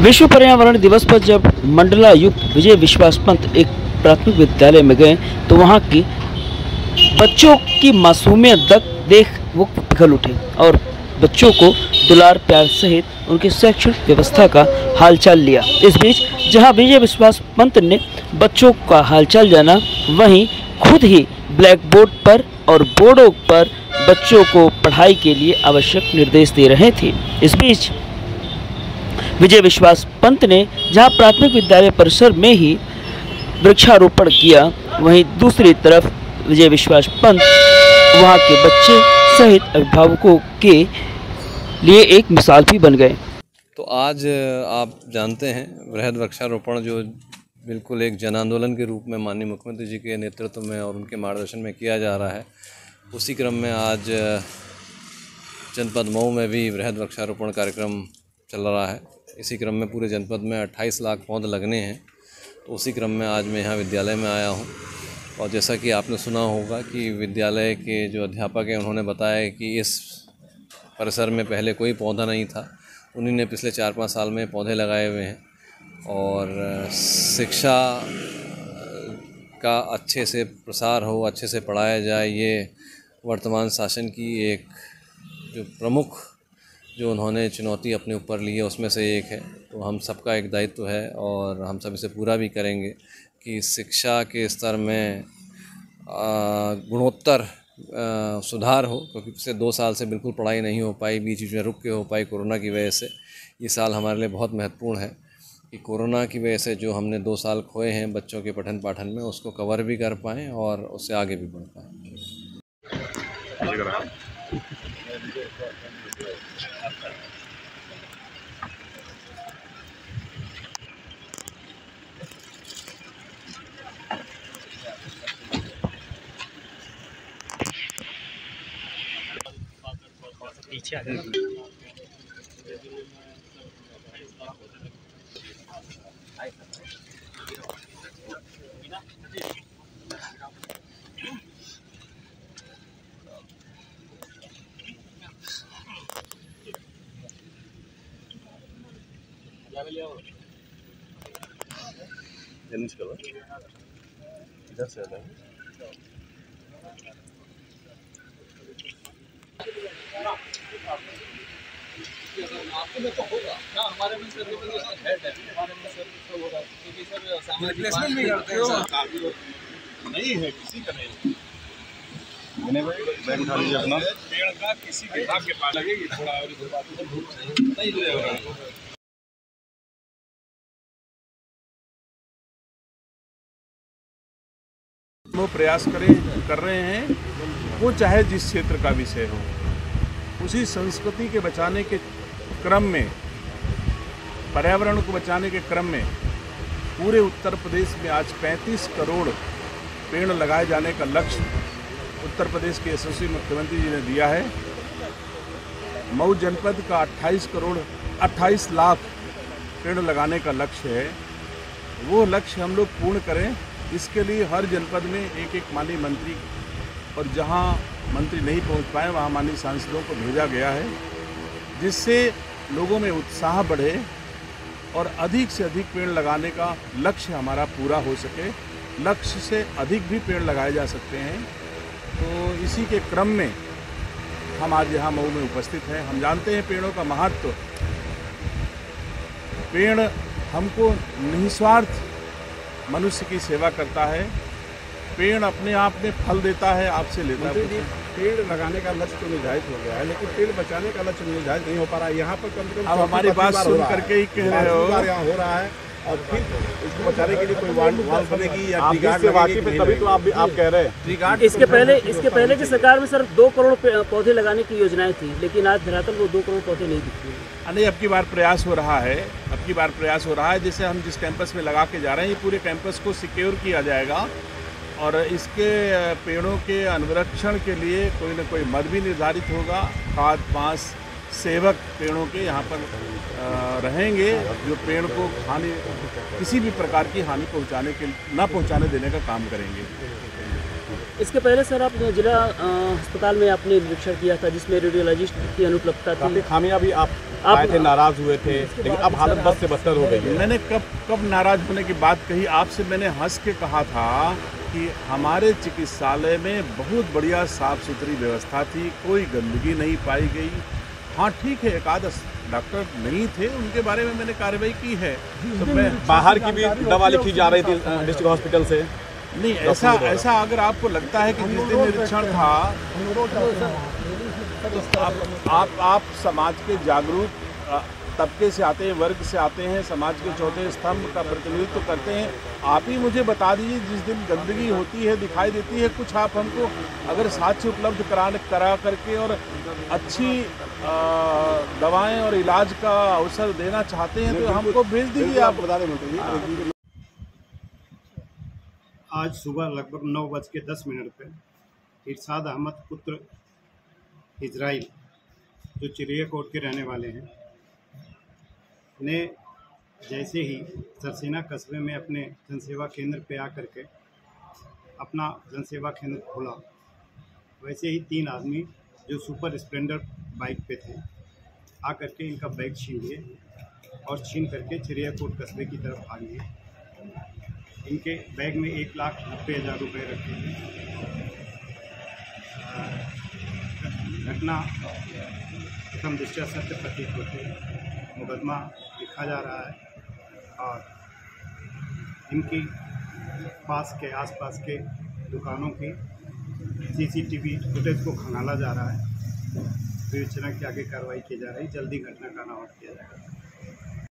विश्व पर्यावरण दिवस पर जब मंडलायुक्त विजय विश्वास पंत एक प्राथमिक विद्यालय में गए तो वहां की बच्चों की मासूमियत देख वो पिघल उठे और बच्चों को दुलार प्यार सहित उनकी शैक्षणिक व्यवस्था का हालचाल लिया। इस बीच जहां विजय विश्वास पंत ने बच्चों का हालचाल जाना, वहीं खुद ही ब्लैक बोर्ड पर और बोर्डों पर बच्चों को पढ़ाई के लिए आवश्यक निर्देश दे रहे थे। इस बीच विजय विश्वास पंत ने जहां प्राथमिक विद्यालय परिसर में ही वृक्षारोपण किया, वहीं दूसरी तरफ विजय विश्वास पंत वहां के बच्चे सहित अभिभावकों के लिए एक मिसाल भी बन गए। तो आज आप जानते हैं वृहद वृक्षारोपण जो बिल्कुल एक जन आंदोलन के रूप में माननीय मुख्यमंत्री जी के नेतृत्व में और उनके मार्गदर्शन में किया जा रहा है, उसी क्रम में आज जनपद मऊ में भी वृहद वृक्षारोपण कार्यक्रम चल रहा है। इसी क्रम में पूरे जनपद में 28 लाख पौधे लगने हैं। तो उसी क्रम में आज मैं यहाँ विद्यालय में आया हूँ और जैसा कि आपने सुना होगा कि विद्यालय के जो अध्यापक हैं उन्होंने बताया कि इस परिसर में पहले कोई पौधा नहीं था। उन्हीं ने पिछले 4-5 साल में पौधे लगाए हुए हैं और शिक्षा का अच्छे से प्रसार हो, अच्छे से पढ़ाया जाए, ये वर्तमान शासन की एक जो प्रमुख जो उन्होंने चुनौती अपने ऊपर ली है उसमें से एक है। तो हम सबका एक दायित्व है और हम सब इसे पूरा भी करेंगे कि शिक्षा के स्तर में गुणोत्तर सुधार हो, क्योंकि पिछले 2 साल से बिल्कुल पढ़ाई नहीं हो पाई, बीच में रुक के हो पाई कोरोना की वजह से। ये साल हमारे लिए बहुत महत्वपूर्ण है कि कोरोना की वजह से जो हमने 2 साल खोए हैं बच्चों के पठन पाठन में, उसको कवर भी कर पाएँ और उससे आगे भी बढ़ पाएँ। पीछे आ गए। इधर से आपको में तो होगा ना, हमारे में सर हेड है, हमारे में सर तो होगा क्योंकि सर सामान रिप्लेसमेंट भी करते हैं सर। नहीं है, किसी का नहीं। मैंने बैग उठा लिया अपना, पेड़ का किसी के भाग के पास लगेगी थोड़ा और इधर बात नहीं जुड़ेगा। वो प्रयास कर रहे हैं, वो चाहे जिस क्षेत्र का विषय हो, उसी संस्कृति के बचाने के क्रम में, पर्यावरण को बचाने के क्रम में पूरे उत्तर प्रदेश में आज 35 करोड़ पेड़ लगाए जाने का लक्ष्य उत्तर प्रदेश के यशस्वी मुख्यमंत्री जी ने दिया है। मऊ जनपद का 28 लाख पेड़ लगाने का लक्ष्य है। वो लक्ष्य हम लोग पूर्ण करें, इसके लिए हर जनपद में एक माननीय मंत्री, और जहां मंत्री नहीं पहुंच पाए वहां माननीय सांसदों को भेजा गया है, जिससे लोगों में उत्साह बढ़े और अधिक से अधिक पेड़ लगाने का लक्ष्य हमारा पूरा हो सके। लक्ष्य से अधिक भी पेड़ लगाए जा सकते हैं। तो इसी के क्रम में हम आज यहाँ मऊ में उपस्थित हैं। हम जानते हैं पेड़ों का महत्व। पेड़ हमको निस्वार्थ मनुष्य की सेवा करता है। पेड़ अपने आप में फल देता है, आपसे लेता है। पेड़ लगाने का लक्ष्य तो निर्धारित हो गया है, लेकिन पेड़ बचाने का लक्ष्य निर्धारित नहीं हो पा रहा है। यहाँ पर कम से कम अब हमारी बात सुन करके ही कह रहे हो, यहाँ हो रहा है और फिर इसको बचाने के लिए कोई वाल बनेगी या तभी तो आप कह रहे हैं। इसके पहले की सरकार में सर 2 करोड़ पौधे लगाने की योजनाएं थी, लेकिन आज धरातल वो 2 करोड़ पौधे नहीं दिखते हैं। नहीं, अब की बार प्रयास हो रहा है। जैसे हम जिस कैंपस में लगा के जा रहे हैं, ये पूरे कैंपस को सिक्योर किया जाएगा और इसके पेड़ों के अनुरक्षण के लिए कोई न कोई मद भी निर्धारित होगा। खाद पास सेवक पेड़ों के यहाँ पर रहेंगे, जो पेड़ को हानि, किसी भी प्रकार की हानि न पहुँचाने देने का काम करेंगे। इसके पहले सर आप जिला अस्पताल में आपने निरीक्षण किया था, जिसमें रेडियोलॉजिस्ट की अनुपलब्धता थी। खामियां भी आप आए थे, नाराज हुए थे, लेकिन अब हालत बद से बदतर हो गई है। मैंने कब नाराज होने की बात कही? आपसे मैंने हंस के कहा था कि हमारे चिकित्सालय में बहुत बढ़िया साफ सुथरी व्यवस्था थी, कोई गंदगी नहीं पाई गई। हाँ ठीक है, एकादश डॉक्टर नहीं थे, उनके बारे में मैंने कार्रवाई की है। तो मैं बाहर की भी दवा लिखी जा रही थी डिस्ट्रिक्ट हॉस्पिटल से। नहीं, ऐसा अगर आपको लगता है कि जिस दिन निरीक्षण था तो आप समाज के जागरूक तबके से आते हैं, वर्ग से आते हैं, समाज के चौथे स्तंभ का प्रतिनिधित्व करते हैं। आप ही मुझे बता दीजिए, जिस दिन गंदगी होती है, दिखाई देती है, कुछ आप हमको अगर साक्ष्य उपलब्ध करा करके और अच्छी दवाएं और इलाज का अवसर देना चाहते हैं तो हमको भेज दीजिए। आप बता दें। आज सुबह लगभग 9:10 पर इरशाद अहमद पुत्र इजराइल, जो चिड़ियाकोट के रहने वाले हैं, ने जैसे ही सरसेना कस्बे में अपने जनसेवा केंद्र पे आकर के अपना जनसेवा केंद्र खोला, वैसे ही 3 आदमी जो सुपर स्प्लेंडर बाइक पे थे आकर के इनका बैग छीन लिए और छीन करके चिड़ियाकोट कस्बे की तरफ भागे। इनके बैग में 1,90,000 रुपये रखे थे। घटना प्रथम दृष्टया सत्य प्रतीत होती है। मुकदमा लिखा जा रहा है और इनकी पास के आसपास के दुकानों की सीसीटीवी फुटेज को खंगाला जा रहा है। विवेचना की आगे कार्रवाई की जा रही है। जल्दी घटना का अनावरण किया जाएगा।